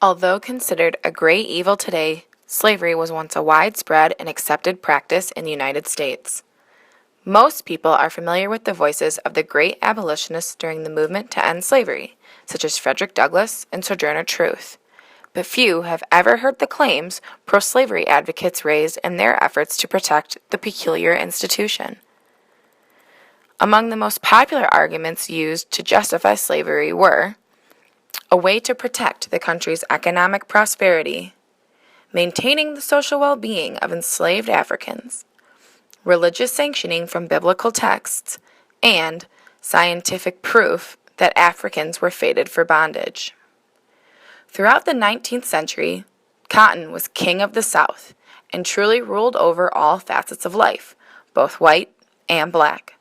Although considered a great evil today, slavery was once a widespread and accepted practice in the United States. Most people are familiar with the voices of the great abolitionists during the movement to end slavery, such as Frederick Douglass and Sojourner Truth. But few have ever heard the claims pro-slavery advocates raised in their efforts to protect the peculiar institution. Among the most popular arguments used to justify slavery were a way to protect the country's economic prosperity, maintaining the social well-being of enslaved Africans, religious sanctioning from biblical texts, and scientific proof that Africans were fated for bondage. Throughout the 19th century, cotton was king of the South and truly ruled over all facets of life, both white and black.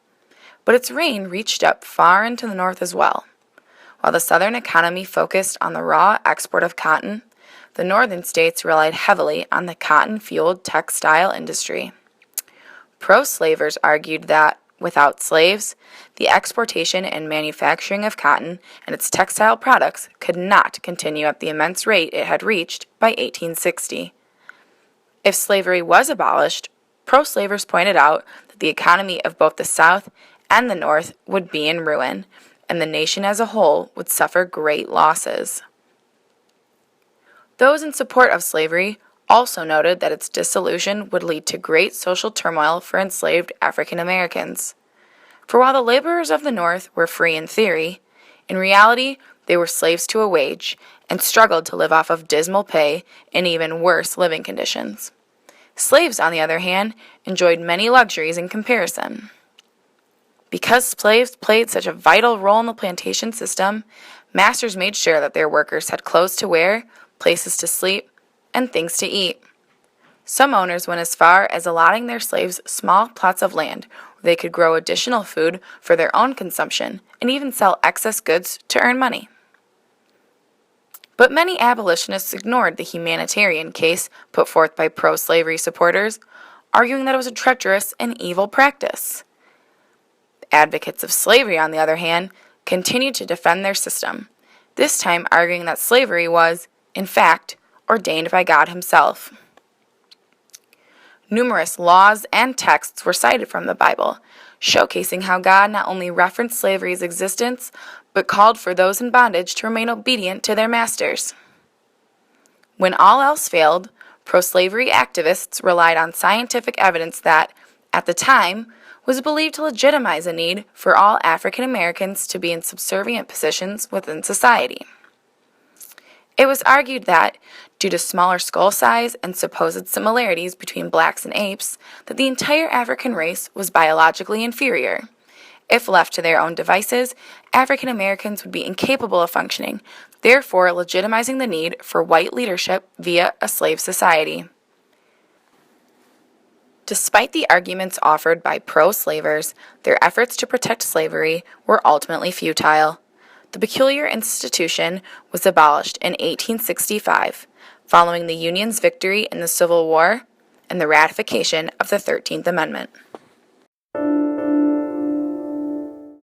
But its reign reached up far into the North as well. While the Southern economy focused on the raw export of cotton, the Northern states relied heavily on the cotton-fueled textile industry. Pro-slavers argued that, without slaves, the exportation and manufacturing of cotton and its textile products could not continue at the immense rate it had reached by 1860. If slavery was abolished, pro-slavers pointed out that the economy of both the South and the North would be in ruin, and the nation as a whole would suffer great losses. Those in support of slavery also noted that its dissolution would lead to great social turmoil for enslaved African Americans. For while the laborers of the North were free in theory, in reality they were slaves to a wage and struggled to live off of dismal pay and even worse living conditions. Slaves, on the other hand, enjoyed many luxuries in comparison. Because slaves played such a vital role in the plantation system, masters made sure that their workers had clothes to wear, places to sleep, and things to eat. Some owners went as far as allotting their slaves small plots of land where they could grow additional food for their own consumption and even sell excess goods to earn money. But many abolitionists ignored the humanitarian case put forth by pro-slavery supporters, arguing that it was a treacherous and evil practice. Advocates of slavery, on the other hand, continued to defend their system, this time arguing that slavery was, in fact, ordained by God Himself. Numerous laws and texts were cited from the Bible, showcasing how God not only referenced slavery's existence, but called for those in bondage to remain obedient to their masters. When all else failed, pro-slavery activists relied on scientific evidence that, at the time, was believed to legitimize a need for all African Americans to be in subservient positions within society. It was argued that, due to smaller skull size and supposed similarities between blacks and apes, that the entire African race was biologically inferior. If left to their own devices, African Americans would be incapable of functioning, therefore legitimizing the need for white leadership via a slave society. Despite the arguments offered by pro-slavers, their efforts to protect slavery were ultimately futile. The peculiar institution was abolished in 1865, following the Union's victory in the Civil War and the ratification of the 13th Amendment.